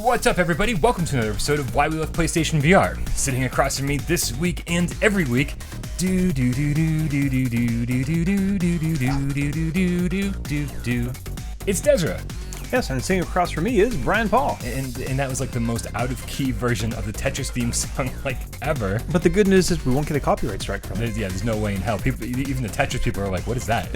What's up, everybody? Welcome to another episode of Why We Love PlayStation VR. Sitting across from me this week and every week, it's Desra. Yes, and sitting across from me is Brian Paul. And that was like the most out-of-key version of the Tetris theme song like ever. But the good news is we won't get a copyright strike from it. There's no way in hell. People, even the Tetris people are like, what is that?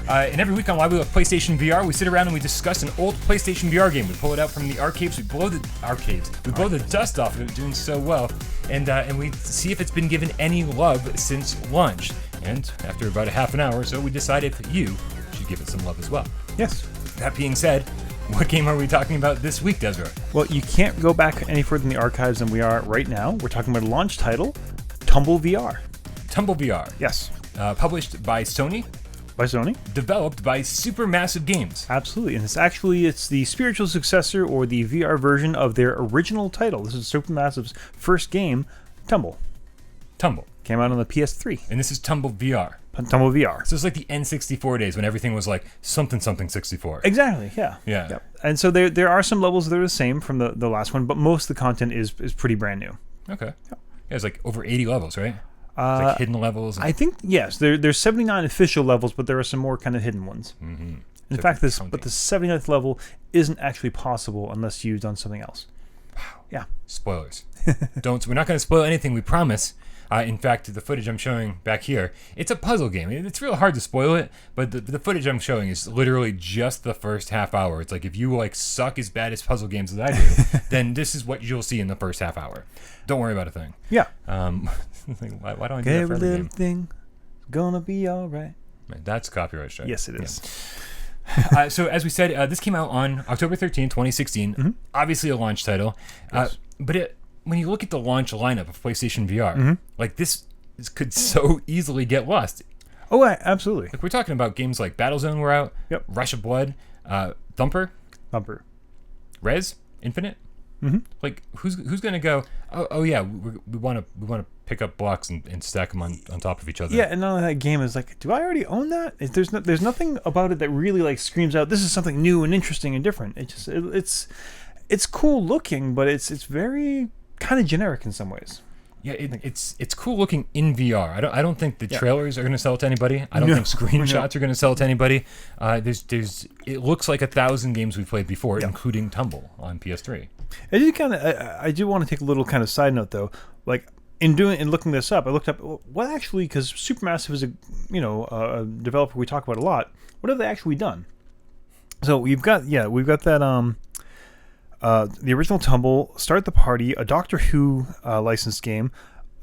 And every week on Why We Love PlayStation VR, we sit around and we discuss an old PlayStation VR game. We pull it out from the archives, we blow the dust off of it, doing so well, and we see if it's been given any love since launch. And after about a half an hour or so, we decide if you should give it some love as well. Yes. That being said, what game are we talking about this week, Desra? Well, you can't go back any further in the archives than we are right now. We're talking about a launch title, Tumble VR. Tumble VR. Yes. Published by Sony. By Sony. Developed by Supermassive Games. Absolutely, and it's the spiritual successor or the VR version of their original title. This is Supermassive's first game, Tumble. Came out on the PS3. And this is Tumble VR. Tumble VR. So it's like the N64 days when everything was like something 64. Exactly, yeah. Yeah. And so there are some levels that are the same from the last one, but most of the content is pretty brand new. Okay. Yeah, it's like over 80 levels, right? It's like hidden levels. I think, yes. There's 79 official levels, but there are some more kind of hidden ones. Mm-hmm. In fact, the 79th level isn't actually possible unless you've done something else. Wow. Yeah. Spoilers. We're not going to spoil anything, we promise. In fact, the footage I'm showing back here, it's a puzzle game. It's real hard to spoil it, but the footage I'm showing is literally just the first half hour. It's like if you like suck as bad as puzzle games as I do, then this is what you'll see in the first half hour. Don't worry about a thing. Yeah. Why don't I do that for every little game? thing gonna be all right. Man, that's copyright strike. Yes, it is. Yeah. So as we said, this came out on October 13, 2016. Mm-hmm. Obviously a launch title. Yes. But when you look at the launch lineup of PlayStation VR, like this could so easily get lost. Oh, absolutely. Like we're talking about games like Battlezone were out, Yep. Rush of Blood, Thumper, Rez, Infinite. Mm-hmm. Like who's gonna go? Oh yeah, we want to pick up blocks and stack them on top of each other. Yeah, and none of that game is like, do I already own that? There's nothing about it that really like screams out, this is something new and interesting and different. It's cool looking, but it's very kind of generic in some ways. Yeah, it's cool looking in VR. I don't think the trailers are going to sell it to anybody. I don't think screenshots are going to sell it to anybody. It looks like 1,000 games we've played before, including Tumble on PS3. I do want to take a little kind of side note though. Like in looking this up, I looked up what actually, because Supermassive is a developer we talk about a lot. What have they actually done? So we've got that the original Tumble, Start the Party, a Doctor Who licensed game,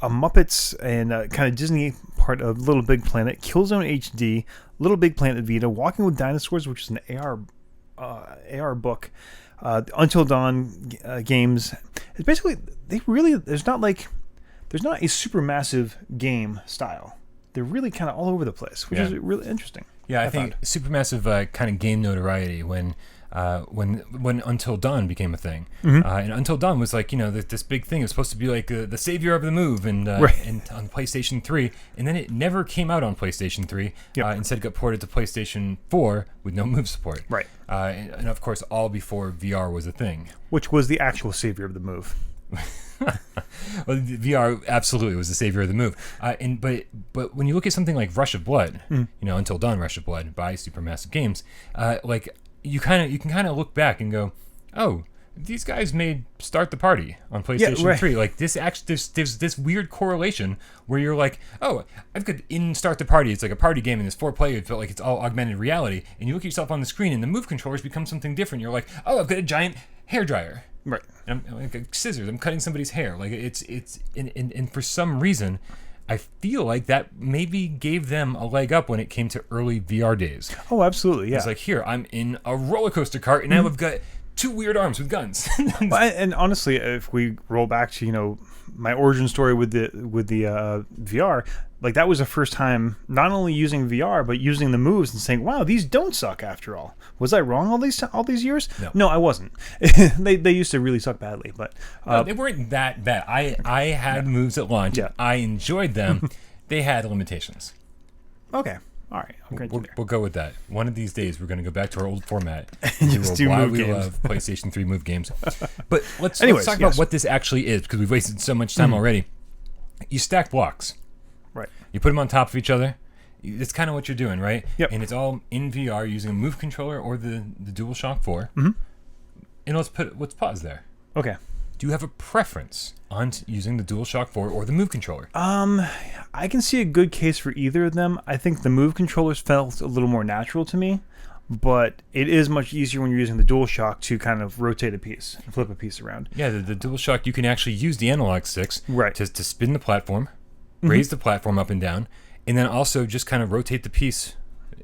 a Muppets and kind of Disney part of Little Big Planet, Killzone HD, Little Big Planet Vita, Walking with Dinosaurs, which is an AR book, Until Dawn games. It's basically there's not a Supermassive game style. They're really kind of all over the place, which is really interesting. Yeah, I think Supermassive kind of gained notoriety when Until Dawn became a thing. Mm-hmm. And Until Dawn was like, this big thing. It was supposed to be like the savior of the move and on PlayStation 3. And then it never came out on PlayStation 3. Yep. Instead it got ported to PlayStation 4 with no move support. Right. And of course, all before VR was a thing. Which was the actual savior of the move. Well, VR absolutely was the savior of the move. But when you look at something like Rush of Blood, Until Dawn Rush of Blood by Supermassive Games, you can kind of look back and go, oh, these guys made Start the Party on PlayStation 3. Like this there's this weird correlation where you're like, oh, I've got in Start the Party, it's like a party game and there's 4 players, but like it's all augmented reality, and you look at yourself on the screen and the move controllers become something different. You're like, oh, I've got a giant hairdryer. Right. And I'm like scissors. I'm cutting somebody's hair. Like it's and for some reason, I feel like that maybe gave them a leg up when it came to early VR days. Oh, absolutely, yeah. It's like, here, I'm in a roller coaster cart, and now I've got 2 weird arms with guns. And honestly, if we roll back to my origin story with the VR, like that was the first time not only using VR but using the moves and saying, "Wow, these don't suck after all." Was I wrong all these years? No, I wasn't. They used to really suck badly, but they weren't that bad. I had moves at launch. Yeah. I enjoyed them. They had limitations. Okay. All right, I'll grant you there. We'll go with that. One of these days, we're going to go back to our old format And just do why move we games. love PlayStation 3 move games. But let's Anyways, talk yes. about what this actually is, because we've wasted so much time already. You stack blocks. Right. You put them on top of each other. It's kind of what you're doing, right? Yep. And it's all in VR using a Move controller or the DualShock 4. Mm-hmm. And let's pause there. Okay. Do you have a preference on using the DualShock 4 or the Move controller? I can see a good case for either of them. I think the Move controllers felt a little more natural to me, but it is much easier when you're using the DualShock to kind of rotate a piece and flip a piece around. Yeah, the DualShock, you can actually use the analog sticks Right. to spin the platform, raise the platform up and down, and then also just kind of rotate the piece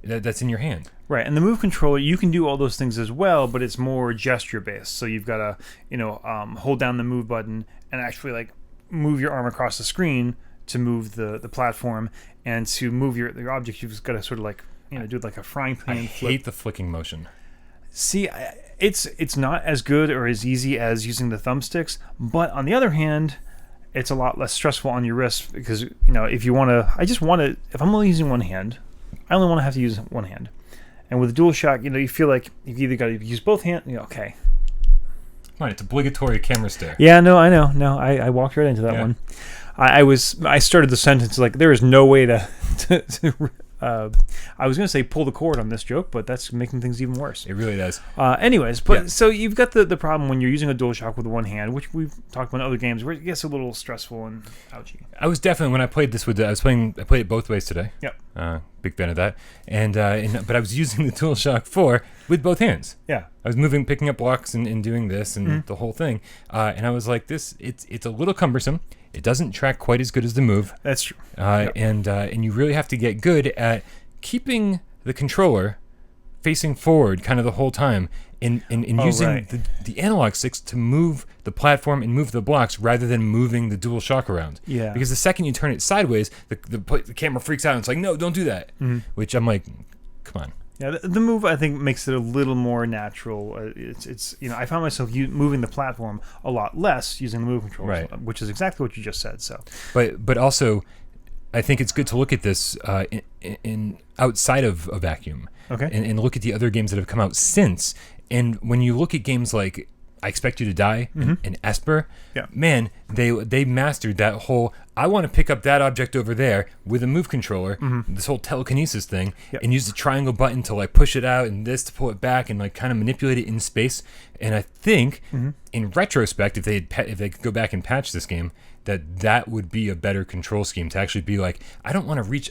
that's in your hand. Right, and the Move controller, you can do all those things as well, but it's more gesture based. So you've got to, hold down the Move button and actually like move your arm across the screen to move the platform, and to move your object, you've just got to sort of like do like a frying pan I flip. hate the flicking motion. See, it's not as good or as easy as using the thumbsticks, but on the other hand, it's a lot less stressful on your wrist because if you want to, if I'm only using one hand, I only want to have to use one hand. And with DualShock, you feel like you've either got to use both hands. Okay. Come on, it's obligatory camera stare. Yeah, no, I know. No, I walked right into that one. I started the sentence like there is no way to I was going to say pull the cord on this joke, but that's making things even worse. It really does. Anyways, but so you've got the problem when you're using a DualShock with one hand, which we've talked about in other games, where it gets a little stressful and ouchy. I was definitely, when I played this I played it both ways today. Yep. Big fan of that. But I was using the DualShock 4 with both hands. Yeah. I was picking up blocks and doing this and the whole thing. And I was like, it's a little cumbersome. It doesn't track quite as good as the Move. That's true. And you really have to get good at keeping the controller facing forward kind of the whole time and using the analog sticks to move the platform and move the blocks rather than moving the DualShock around. Yeah. Because Because the second you turn it sideways, the camera freaks out and it's like, no, don't do that. Which I'm like, come on. Yeah, the Move I think makes it a little more natural. It's I found myself moving the platform a lot less using the Move controller, which is exactly what you just said. So, but also, I think it's good to look at this in outside of a vacuum, okay, and look at the other games that have come out since. And when you look at games like I Expect You to Die and Esper, man, they mastered that whole, I want to pick up that object over there with a Move controller, this whole telekinesis thing, and use the triangle button to like push it out and this to pull it back and like kind of manipulate it in space. And I think in retrospect, if they could go back and patch this game, that would be a better control scheme to actually be like, I don't want to reach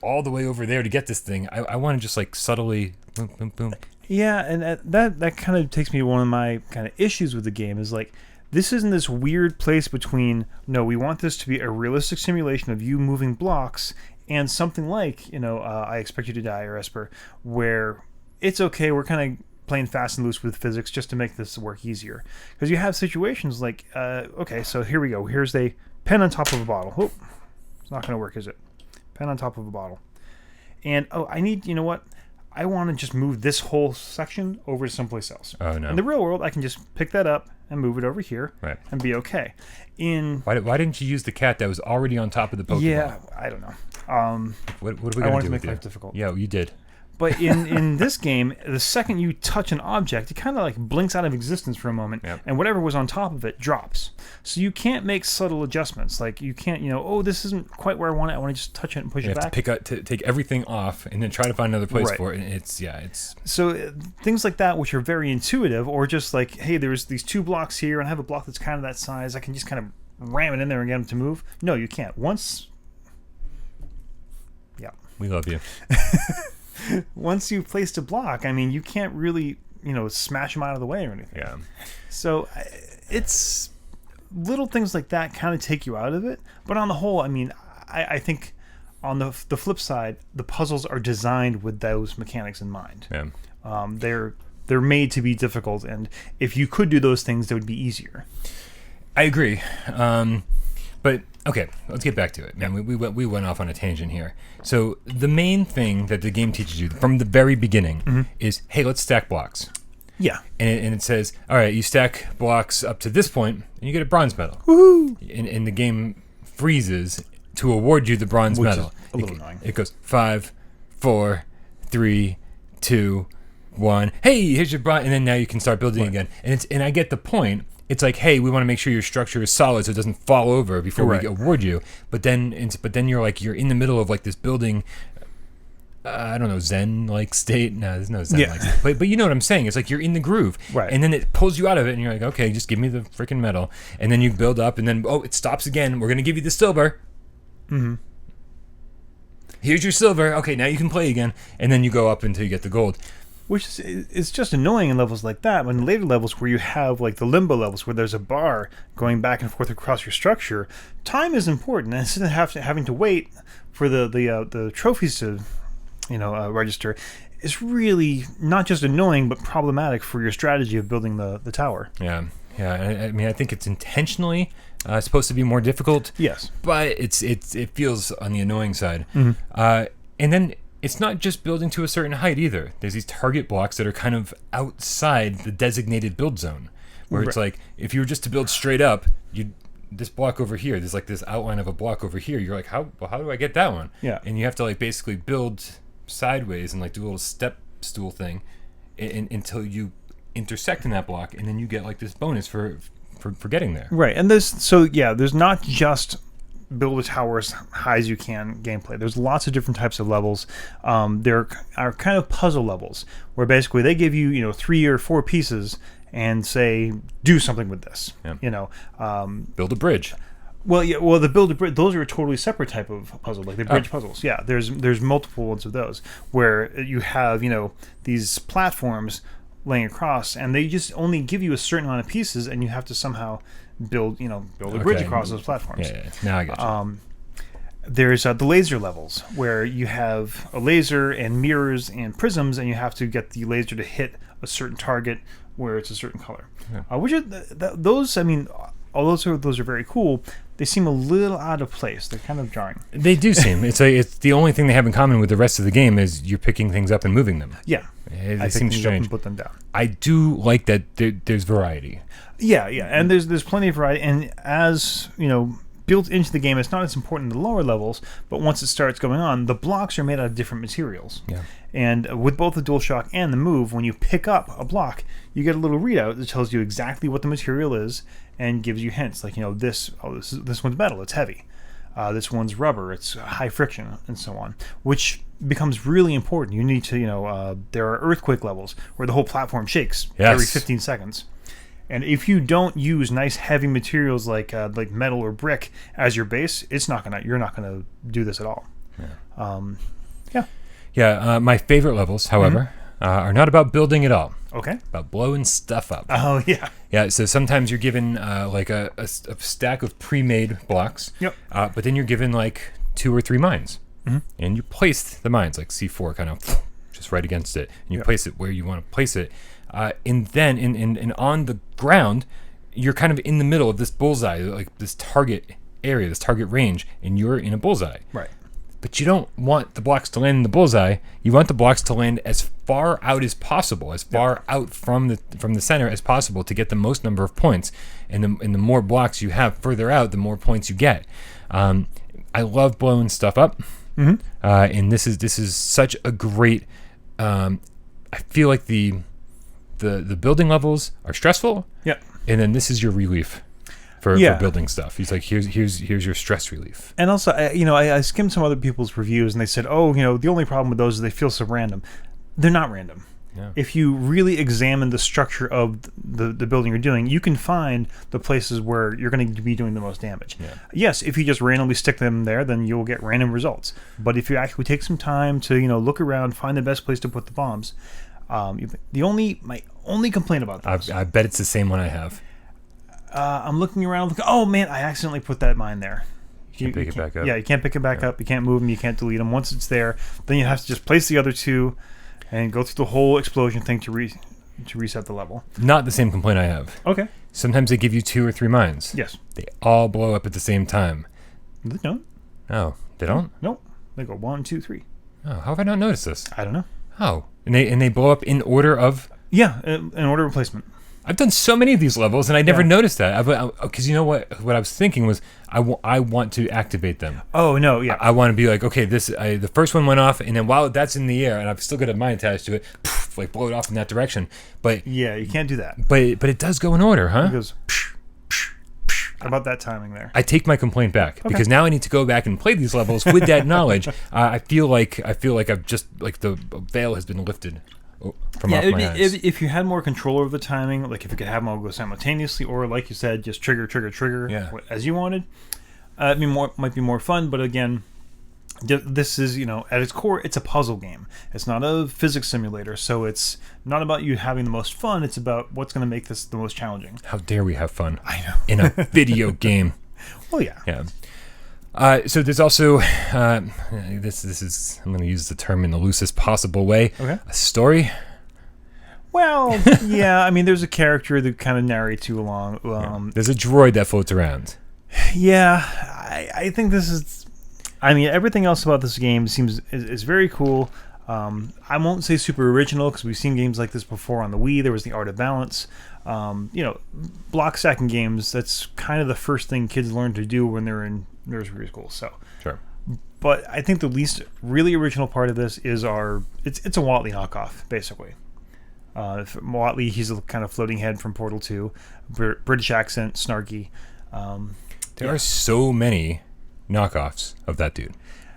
all the way over there to get this thing. I want to just like subtly boom, boom, boom. Yeah, and that kind of takes me to one of my kind of issues with the game is like, this isn't this weird place between, no, we want this to be a realistic simulation of you moving blocks, and something like, I Expect You to Die or Esper, where it's okay, we're kind of playing fast and loose with physics just to make this work easier. Because you have situations like, okay, so here we go. Here's a pen on top of a bottle. Oh, it's not going to work, is it? Pen on top of a bottle. And, I need, I want to just move this whole section over to someplace else. Oh, no. In the real world, I can just pick that up and move it over here and be okay. Why didn't you use the cat that was already on top of the Pokemon? Yeah, I don't know. What are we going to do? I wanted to make with life you? difficult. Yeah, you did. But in this game, the second you touch an object, it kind of like blinks out of existence for a moment, and whatever was on top of it drops. So you can't make subtle adjustments. Like you can't, this isn't quite where I want it. I want to just touch it and push it back. You have to take everything off and then try to find another place for it. And it's so things like that, which are very intuitive, or just like, hey, there's these two blocks here, and I have a block that's kind of that size. I can just kind of ram it in there and get them to move. No, you can't. We love you. Once you've placed a block, I mean, you can't really, smash them out of the way or anything. Yeah. So it's little things like that kind of take you out of it. But on the whole, I mean, I think on the flip side, the puzzles are designed with those mechanics in mind. Yeah. They're made to be difficult, and if you could do those things, they would be easier. I agree. But okay, let's get back to it. Man, we went off on a tangent here. So the main thing that the game teaches you from the very beginning is, hey, let's stack blocks. Yeah. And it says, all right, you stack blocks up to this point, and you get a bronze medal. Woohoo! And the game freezes to award you the bronze medal. Is a little annoying. It goes 5, 4, 3, 2, 1. Hey, here's your and then now you can start building again. And I get the point. It's like, hey, we want to make sure your structure is solid so it doesn't fall over before we award you. But then you're in the middle of like this building. I don't know, Zen-like state. No, there's no Zen-like state. But you know what I'm saying. It's like you're in the groove. Right. And then it pulls you out of it, and you're like, okay, just give me the freaking metal. And then you build up, and then, it stops again. We're going to give you the silver. Mm-hmm. Here's your silver. Okay, now you can play again. And then you go up until you get the gold. Which is just annoying in levels like that. When later levels where you have like the limbo levels where there's a bar going back and forth across your structure, time is important. And instead of having to wait for the trophies to register, is really not just annoying but problematic for your strategy of building the tower. Yeah. I mean, I think it's intentionally supposed to be more difficult. Yes, but it feels on the annoying side. Mm-hmm. And then it's not just building to a certain height either. There's these target blocks that are kind of outside the designated build zone, where it's like if you were just to build straight up, this block over here, there's like this outline of a block over here. You're like, how do I get that one? Yeah, and you have to like basically build sideways and like do a little step stool thing until you intersect in that block, and then you get like this bonus for getting there. Right. And there's not just build a tower as high as you can gameplay. There's lots of different types of levels. There are kind of puzzle levels where basically they give you 3 or 4 pieces and say do something with this. Yeah. Build a bridge. Well, the build a bridge, those are a totally separate type of puzzle, like the bridge puzzles. Yeah, there's multiple ones of those where you have these platforms laying across, and they just only give you a certain amount of pieces, and you have to somehow build a bridge across those platforms. Yeah. Now I get you. There's the laser levels where you have a laser and mirrors and prisms, and you have to get the laser to hit a certain target where it's a certain color. Yeah. Which are those? I mean, although those are very cool, they seem a little out of place. They're kind of jarring. They do seem. It's the only thing they have in common with the rest of the game is you're picking things up and moving them. Yeah, they seem strange. And put them down. I do like that there's variety. Yeah, and there's plenty of variety, and as built into the game, it's not as important in the lower levels, but once it starts going on, the blocks are made out of different materials. Yeah. And with both the DualShock and the Move, when you pick up a block, you get a little readout that tells you exactly what the material is and gives you hints like, this one's metal, it's heavy. This one's rubber, it's high friction, and so on, which becomes really important. You need to, there are earthquake levels where the whole platform shakes every 15 seconds. And if you don't use nice heavy materials like metal or brick as your base, you're not gonna do this at all. Yeah. My favorite levels, however, are not about building at all. Okay. About blowing stuff up. Oh yeah. Yeah. So sometimes you're given like a stack of pre-made blocks. Yep. But then you're given like 2 or 3 mines, and you place the mines like C4 kind of just right against it, and you place it where you want to place it. And then in on the ground, you're kind of in the middle of this bullseye, like this target area, this target range, and you're in a bullseye. Right. But you don't want the blocks to land in the bullseye. You want the blocks to land as far out as possible, as far out from the center as possible to get the most number of points. And the more blocks you have further out, the more points you get. I love blowing stuff up, and this is such a great. I feel like the building levels are stressful. Yeah. And then this is your relief for building stuff. He's like, here's your stress relief. And also, I skimmed some other people's reviews, and they said, the only problem with those is they feel so random. They're not random. Yeah. If you really examine the structure of the building you're doing, you can find the places where you're going to be doing the most damage. Yeah. Yes, if you just randomly stick them there, then you'll get random results. But if you actually take some time to look around, find the best place to put the bombs. My only complaint about this, I bet it's the same one I have. I'm looking around, oh man, I accidentally put that mine there. You can't pick it back up. Yeah, you can't pick it back up. You can't move them. You can't delete them. Once it's there, then you have to just place the other 2 and go through the whole explosion thing to reset the level. Not the same complaint I have. Okay. Sometimes they give you 2 or 3 mines. Yes. They all blow up at the same time. They don't. Oh, they don't? Nope. They go 1, 2, 3. Oh, how have I not noticed this? I don't know. Oh, and they blow up in order of? Yeah, in order of placement. I've done so many of these levels, and I never noticed that. Because you know what? What I was thinking was, I want to activate them. Oh no, yeah. I want to be like, okay, the first one went off, and then while that's in the air, and I've still got a mine attached to it, poof, like blow it off in that direction. But yeah, you can't do that. But it does go in order, huh? It goes. How about that timing there? I take my complaint back because now I need to go back and play these levels with that knowledge. I feel like I've just like the veil has been lifted from off my eyes. If you had more control over the timing, like if you could have them all go simultaneously, or like you said, just trigger as you wanted, might be more fun. But again, this is, at its core, it's a puzzle game. It's not a physics simulator, so it's not about you having the most fun. It's about what's going to make this the most challenging. How dare we have fun? I know. In a video game. Well, yeah. Yeah. So there's also this is, I'm going to use the term in the loosest possible way. Okay. A story. Well, yeah. I mean, there's a character that kind of narrates you along. There's a droid that floats around. Yeah, I think this is. I mean, everything else about this game is very cool. I won't say super original because we've seen games like this before on the Wii. There was the Art of Balance. Block stacking games, that's kind of the first thing kids learn to do when they're in nursery school. So sure. But I think the least really original part of this is it's a Watley knockoff, basically. Watley, he's a kind of floating head from Portal 2, British accent, snarky. There are so many knockoffs of that dude.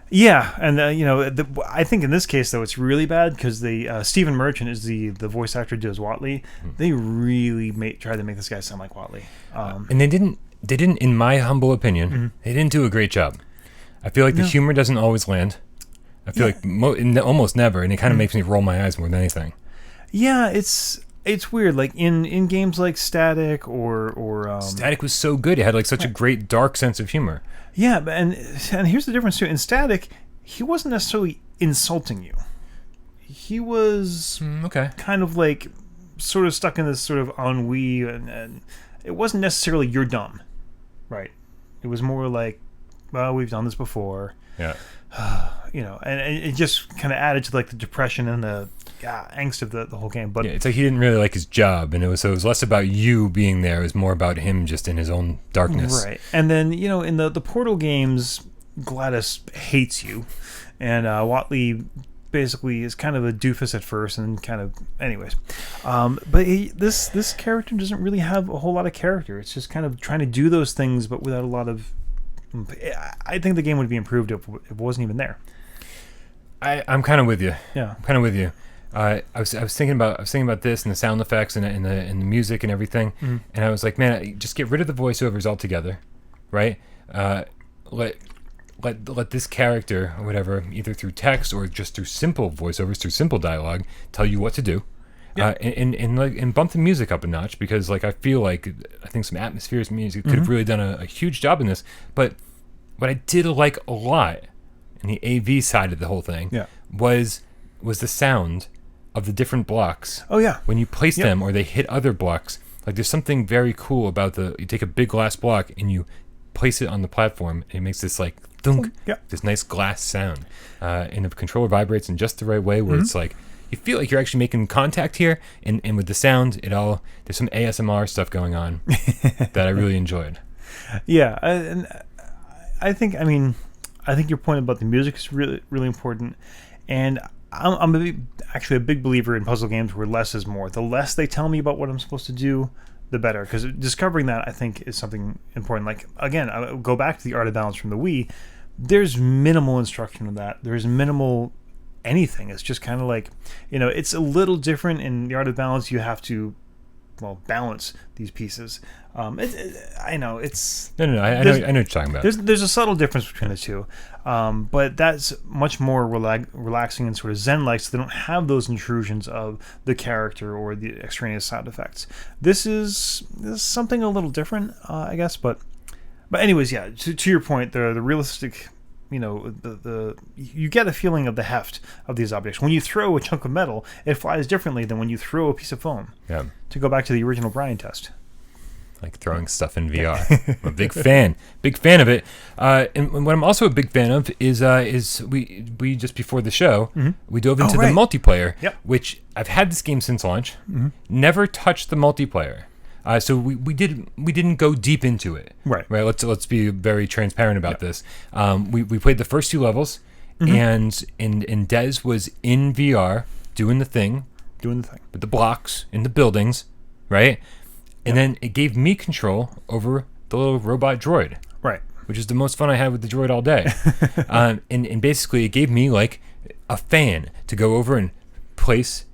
Yeah, and I think in this case though it's really bad because Stephen Merchant is the voice actor who does Watley. They really tried to make this guy sound like Watley, and they didn't. In my humble opinion, they didn't do a great job. I feel like the humor doesn't always land. I feel like almost never, and it kind of makes me roll my eyes more than anything. Yeah, it's weird. Like in games like Static or Static was so good. It had like such a great dark sense of humor. Yeah, and here's the difference too. In Static, he wasn't necessarily insulting you. He was kind of like sort of stuck in this sort of ennui, and it wasn't necessarily you're dumb, right? It was more like, well, we've done this before. Yeah. And it just kind of added to like the depression and the angst of the whole game. But it's like he didn't really like his job, and it was less about you being there. It was more about him just in his own darkness. Right. And then in the Portal games, Gladys hates you, and Watley basically is kind of a doofus at first, and kind of anyways. But this character doesn't really have a whole lot of character. It's just kind of trying to do those things, but without a lot of. I think the game would be improved if it wasn't even there. I'm kind of with you. Yeah, I'm kind of with you. I was thinking about this and the sound effects and the music and everything, and I was like, man, just get rid of the voiceovers altogether, right? Let this character or whatever, either through text or just through simple voiceovers, through simple dialogue, tell you what to do. Yeah. And bump the music up a notch, because like I think some atmospheric music could have really done a huge job in this. But what I did like a lot in the AV side of the whole thing was the sound of the different blocks. Oh yeah, when you place them or they hit other blocks, like there's something very cool about you take a big glass block and you place it on the platform, and it makes this like thunk, this nice glass sound, and the controller vibrates in just the right way where it's like you feel like you're actually making contact here, and with the sound, there's some ASMR stuff going on that I really enjoyed. Yeah, and I think your point about the music is really, really important, and I'm actually a big believer in puzzle games where less is more. The less they tell me about what I'm supposed to do, the better, because discovering that, I think, is something important. Like, again, I'll go back to the Art of Balance from the Wii. There's minimal instruction of that. There's minimal anything. It's just kind of like, it's a little different in the Art of Balance. You have to, balance these pieces. I know it's... No, I know what you're talking about. There's a subtle difference between the two. But that's much more relaxing and sort of zen-like, so they don't have those intrusions of the character or the extraneous sound effects. This is something a little different, I guess. But anyways, yeah, to your point, the realistic... you get a feeling of the heft of these objects. When you throw a chunk of metal, it flies differently than when you throw a piece of foam. Yeah. To go back to the original Brian test. like throwing stuff in VR. I'm a big fan of it. And what I'm also a big fan of is we just before the show we dove into the multiplayer, which I've had this game since launch. Never touched the multiplayer. So we didn't go deep into it. Right. Let's be very transparent about this. We played the first 2 levels, and Des was in VR doing the thing with the blocks in the buildings, right? And then it gave me control over the little robot droid, right? Which is the most fun I had with the droid all day. And basically, it gave me like a fan to go over and place.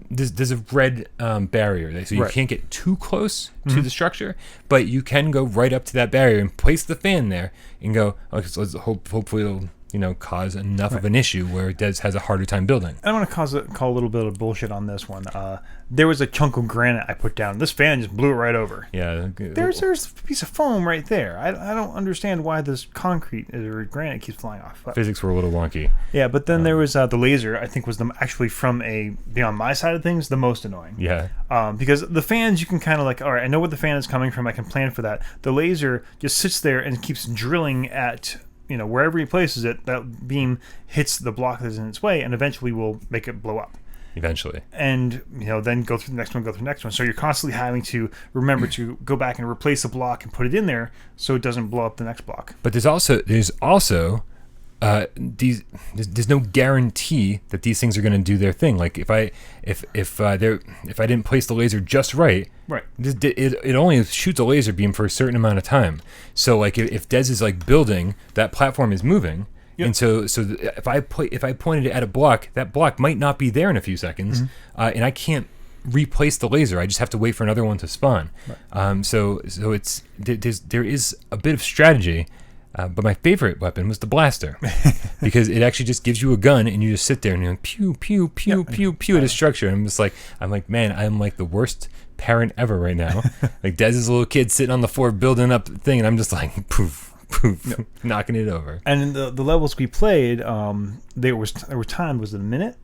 There's a red barrier, so you can't get too close to the structure, but you can go right up to that barrier and place the fan there and go. Okay, so let's hopefully it'll cause enough of an issue where Des has a harder time building. I want to call a little bit of bullshit on this one. There was a chunk of granite I put down. This fan just blew it right over. Yeah. There's a piece of foam right there. I don't understand why this concrete or granite keeps flying off. But physics were a little wonky. Yeah, but then there was the laser, I think was actually from beyond my side of things, the most annoying. Yeah. Because the fans, you can kind of like, all right, I know where the fan is coming from. I can plan for that. The laser just sits there and keeps drilling at... wherever he places it, that beam hits the block that's in its way and eventually will make it blow up. Eventually. And, then go through the next one, So you're constantly having to remember to go back and replace the block and put it in there so it doesn't blow up the next block. But there's also there's no guarantee that these things are going to do their thing. Like if I didn't place the laser just right, it only shoots a laser beam for a certain amount of time. So like if Des is like building, that platform is moving, and so if I pointed it at a block, that block might not be there in a few seconds, and I can't replace the laser. I just have to wait for another one to spawn. So there is a bit of strategy. But my favorite weapon was the blaster, because it actually just gives you a gun and you just sit there and you're like, pew, pew, pew, pew, pew at a structure. And I'm like, man, I'm like the worst parent ever right now. Like Des is a little kid sitting on the floor building up the thing, and I'm just like, poof, poof, knocking it over. And in the levels we played, there were timed, was it a minute?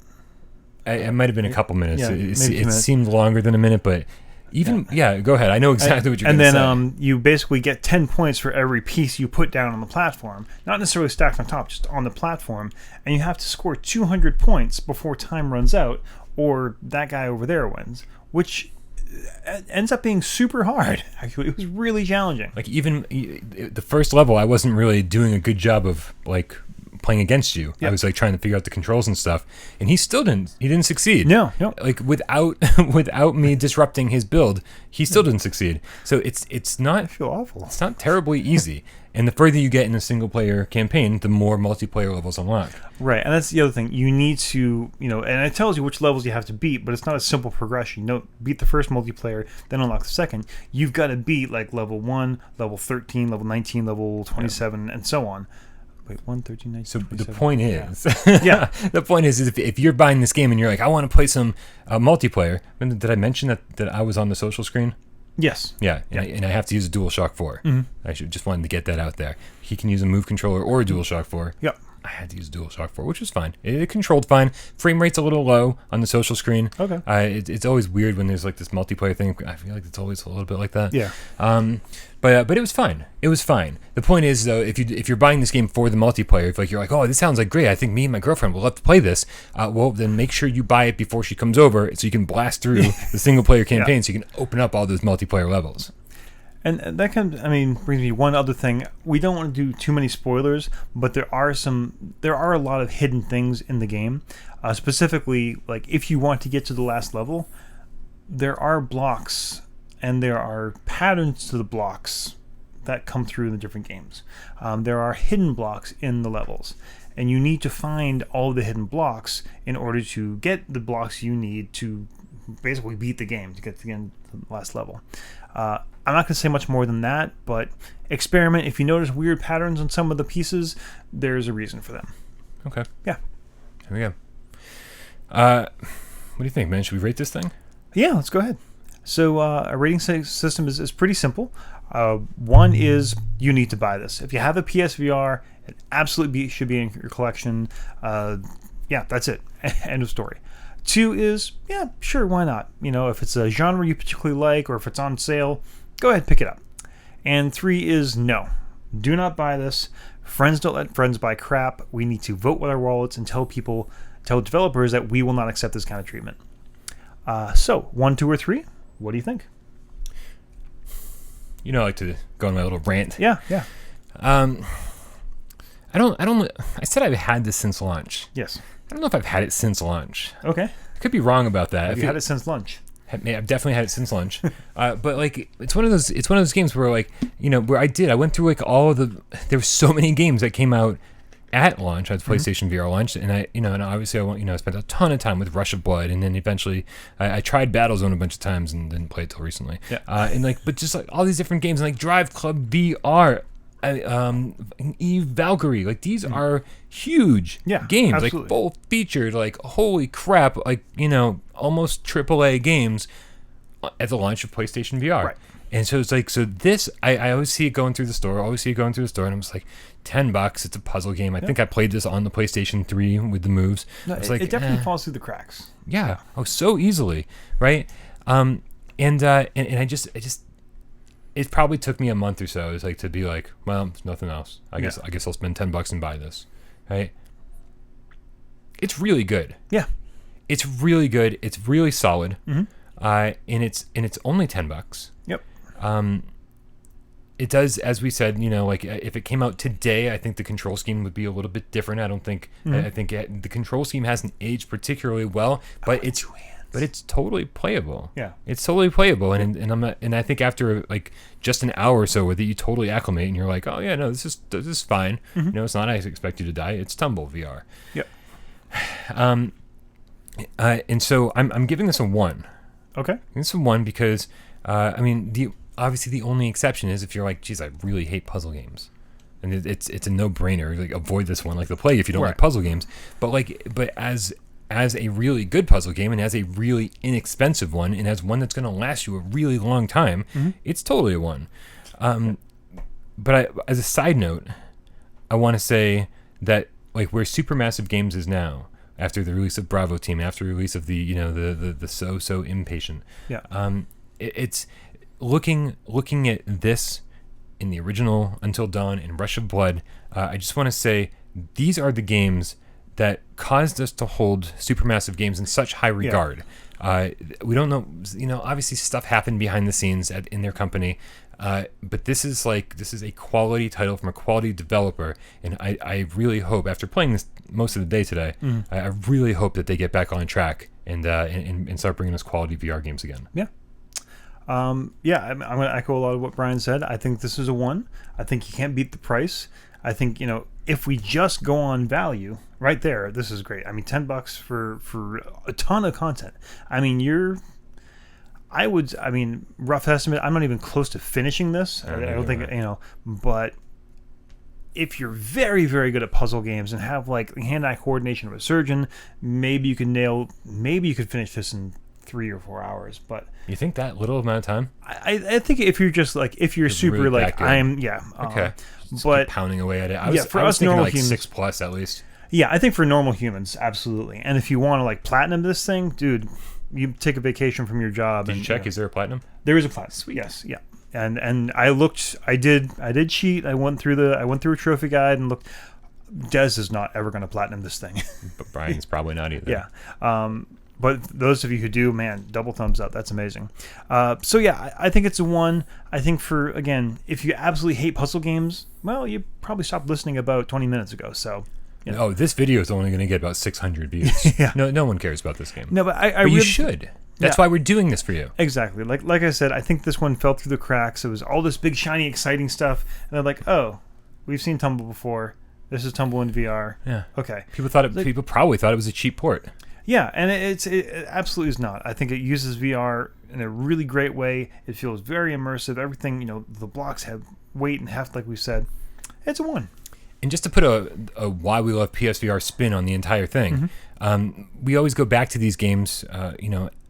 It might have been a couple minutes. Yeah, it seemed longer than a minute, but... go ahead. I know exactly what you're going to say. And then you basically get 10 points for every piece you put down on the platform. Not necessarily stacked on top, just on the platform. And you have to score 200 points before time runs out, or that guy over there wins, which ends up being super hard. Actually, it was really challenging. Like even the first level, I wasn't really doing a good job of like playing against you. I was like trying to figure out the controls and stuff, and he didn't succeed. No. Like without me disrupting his build, he still didn't succeed. So it's not, I feel awful. It's not terribly easy. And the further you get in a single player campaign, the more multiplayer levels unlock. Right, and that's the other thing. You need to, and it tells you which levels you have to beat, but it's not a simple progression. You don't beat the first multiplayer, then unlock the second. You've got to beat like level 1, level 13, level 19, level 27, and so on. Wait, 1, 13, 19, so 27. The point is, the point is if you're buying this game and you're like, I want to play some multiplayer. Did I mention that I was on the social screen? Yes. Yeah, and I have to use a DualShock 4. I just wanted to get that out there. He can use a Move controller or a DualShock 4. Yep. I had to use a DualShock 4, which was fine. It controlled fine. Frame rate's a little low on the social screen. Okay. It's always weird when there's like this multiplayer thing. I feel like it's always a little bit like that. Yeah. But it was fine. It was fine. The point is though, if you're buying this game for the multiplayer, if you're like, oh, this sounds like great. I think me and my girlfriend will love to play this. Well, then make sure you buy it before she comes over, so you can blast through the single player campaign, so you can open up all those multiplayer levels. And that brings me one other thing. We don't want to do too many spoilers, but there are a lot of hidden things in the game. Specifically, like if you want to get to the last level, there are blocks and there are patterns to the blocks that come through in the different games. There are hidden blocks in the levels, and you need to find all the hidden blocks in order to get the blocks you need to basically beat the game, to get to the last level. I'm not going to say much more than that, but experiment. If you notice weird patterns on some of the pieces, there's a reason for them. Okay. Yeah. Here we go. What do you think, man? Should we rate this thing? Yeah, let's go ahead. So a rating system is pretty simple. One is you need to buy this. If you have a PSVR, it absolutely should be in your collection. That's it. End of story. 2 is, sure, why not? If it's a genre you particularly like, or if it's on sale, go ahead, pick it up. And 3 is no. Do not buy this. Friends don't let friends buy crap. We need to vote with our wallets and tell developers that we will not accept this kind of treatment. So 1, 2, or 3. What do you think? You know, I like to go on my little rant. Yeah. I said I've had this since launch. Yes. I don't know if I've had it since launch. Okay. I could be wrong about that. Have you had it since lunch? I've definitely had it since lunch. But like, it's one of those games where like, you know, where I went through like there were so many games that came out at launch, at PlayStation VR launch, and and obviously I spent a ton of time with Rush of Blood, and then eventually I tried Battlezone a bunch of times and didn't play it till recently. Yeah. But just like all these different games, like Drive Club VR, Eve Valkyrie, like these are huge games, absolutely. like full featured, like holy crap, like almost AAA games at the launch of PlayStation VR. Right. And so it's like, this, I always see it going through the store, and I'm just like, $10, it's a puzzle game. I think I played this on the PlayStation 3 with the moves. No, it definitely falls through the cracks. Yeah. Oh, so easily, right? And I just, it probably took me a month or so. It's like to be like, well, there's nothing else. I guess I'll spend $10 and buy this, right? It's really good. Yeah. It's really good. It's really solid. Mm-hmm. And it's only $10. Yep. It does, as we said, like if it came out today, I think the control scheme would be a little bit different. I don't think I think the control scheme hasn't aged particularly well, but it's totally playable. Yeah, it's totally playable, and I think after like just an hour or so with it, you totally acclimate, and you're like, oh yeah, no, this is fine. Mm-hmm. It's not I expect you to die. It's Tumble VR. Yep. And so I'm giving this a 1. Okay. This is a 1 because obviously the only exception is if you're like, geez, I really hate puzzle games, and it's a no-brainer. Like, avoid this one like the plague if you don't like puzzle games. But as a really good puzzle game, and as a really inexpensive one, and as one that's going to last you a really long time, it's totally a 1. But as a side note, I want to say that like where Supermassive Games is now, after the release of Bravo Team, after the release of the the so impatient, it's looking at this in the original Until Dawn and Rush of Blood. I just want to say these are the games that caused us to hold Supermassive Games in such high regard. We don't know, obviously stuff happened behind the scenes in their company, but this is a quality title from a quality developer, and I really hope, after playing this most of the day today, I really hope that they get back on track and start bringing us quality VR games again. Yeah. I'm going to echo a lot of what Brian said. I think this is a 1. I think you can't beat the price. I think, if we just go on value right there, this is great. I mean, $10 for a ton of content. I mean, rough estimate, I'm not even close to finishing this. I don't think, but if you're very, very good at puzzle games and have like hand-eye coordination of a surgeon, maybe you could finish this in 3 or 4 hours. But you think that little amount of time? I think if you're just like, if you're super really like, okay. But keep pounding away at it. I was thinking like humans, 6+ at least. Yeah, I think for normal humans, absolutely. And if you want to like platinum this thing, dude, you take a vacation from your job. Did you check? Is there a platinum? There is a platinum. Sweet. Yes. Yeah. And I looked. I did cheat. I went through a trophy guide and looked. Des is not ever going to platinum this thing. But Brian's probably not either. Yeah. But those of you who do, man, double thumbs up. That's amazing. So yeah, I think it's a 1. I think if you absolutely hate puzzle games, well, you probably stopped listening about 20 minutes ago. So. Oh, this video is only going to get about 600 views. Yeah. No one cares about this game. No, but you should. That's why we're doing this for you. Exactly. Like I said, I think this one fell through the cracks. It was all this big, shiny, exciting stuff, and they're like, "Oh, we've seen Tumble before. This is Tumble in VR." Yeah. Okay. People probably thought it was a cheap port. Yeah, and it absolutely is not. I think it uses VR in a really great way. It feels very immersive. Everything, the blocks have weight and heft, like we said. It's a 1. And just to put a why we love PSVR spin on the entire thing, we always go back to these games,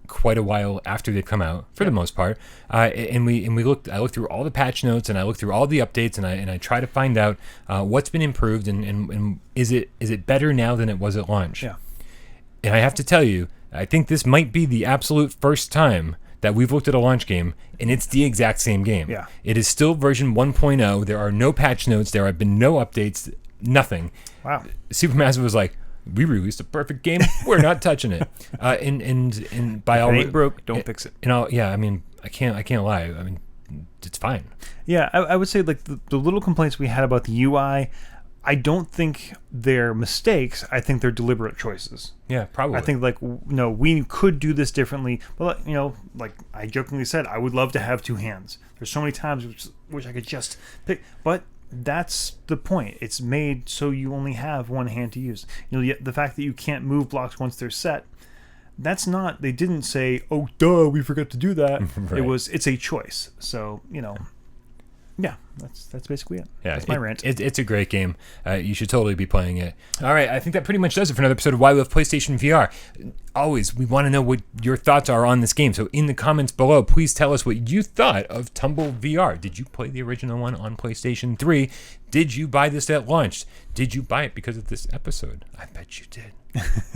quite a while after they've come out, for the most part. And I looked through all the patch notes, and I looked through all the updates, and I try to find out what's been improved, and is it better now than it was at launch? Yeah. And I have to tell you, I think this might be the absolute first time that we've looked at a launch game, and it's the exact same game. Yeah. It is still version 1.0. There are no patch notes. There have been no updates. Nothing. Wow. Supermassive was like, we released a perfect game. We're not touching it. And by all, If it ain't broke, don't fix it. Yeah. I mean, I can't lie. I mean, it's fine. Yeah, I would say like the little complaints we had about the UI, I don't think they're mistakes. I think they're deliberate choices. Yeah, probably. I think like no, we could do this differently. But like I jokingly said, I would love to have two hands. There's so many times which I could just pick, but that's the point. It's made so you only have one hand to use. The fact that you can't move blocks once they're set. That's not. They didn't say, "Oh, duh, we forgot to do that." Right. It's a choice. So yeah, that's basically it. Yeah, that's my rant. It's a great game. You should totally be playing it. All right, I think that pretty much does it for another episode of Why We Love PlayStation VR. Always, we want to know what your thoughts are on this game. So in the comments below, please tell us what you thought of Tumble VR. Did you play the original one on PlayStation 3? Did you buy this at launch? Did you buy it because of this episode? I bet you did.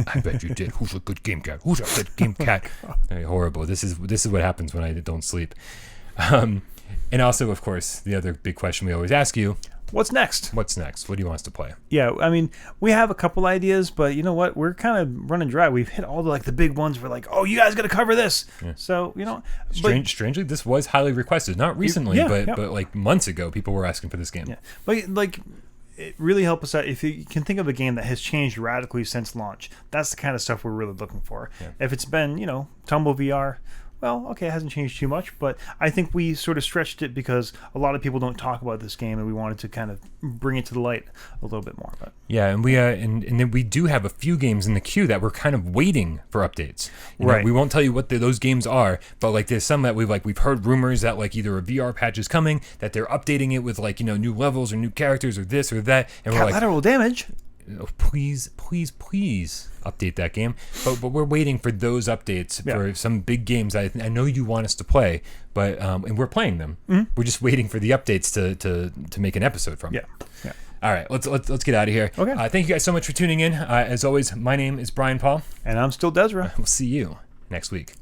I bet you did. Who's a good game cat? Who's a good game cat? Very horrible. This is what happens when I don't sleep. And also, of course, the other big question we always ask you: What's next? What's next? What do you want us to play? Yeah, I mean, we have a couple ideas, but you know what? We're kind of running dry. We've hit all the big ones. We're like, oh, you guys got to cover this. Yeah. So strangely, this was highly requested. Not recently, but like months ago, people were asking for this game. Yeah, but like. It really helps us out if you can think of a game that has changed radically since launch. That's the kind of stuff we're really looking for. Yeah. If it's been, Tumble VR, well, okay, it hasn't changed too much, but I think we sort of stretched it because a lot of people don't talk about this game, and we wanted to kind of bring it to the light a little bit more. But yeah, and we and then we do have a few games in the queue that we're kind of waiting for updates. Right. We won't tell you what those games are, but like there's some that we've heard rumors that like either a VR patch is coming, that they're updating it with like new levels or new characters or this or that, and we're like collateral damage. Oh, please update that game. But we're waiting for those updates for some big games I know you want us to play, but and we're playing them. Mm-hmm. We're just waiting for the updates to make an episode from. Yeah. All right, let's get out of here. Okay. Thank you guys so much for tuning in. As always, my name is Brian Paul, and I'm still Desra. We'll see you next week.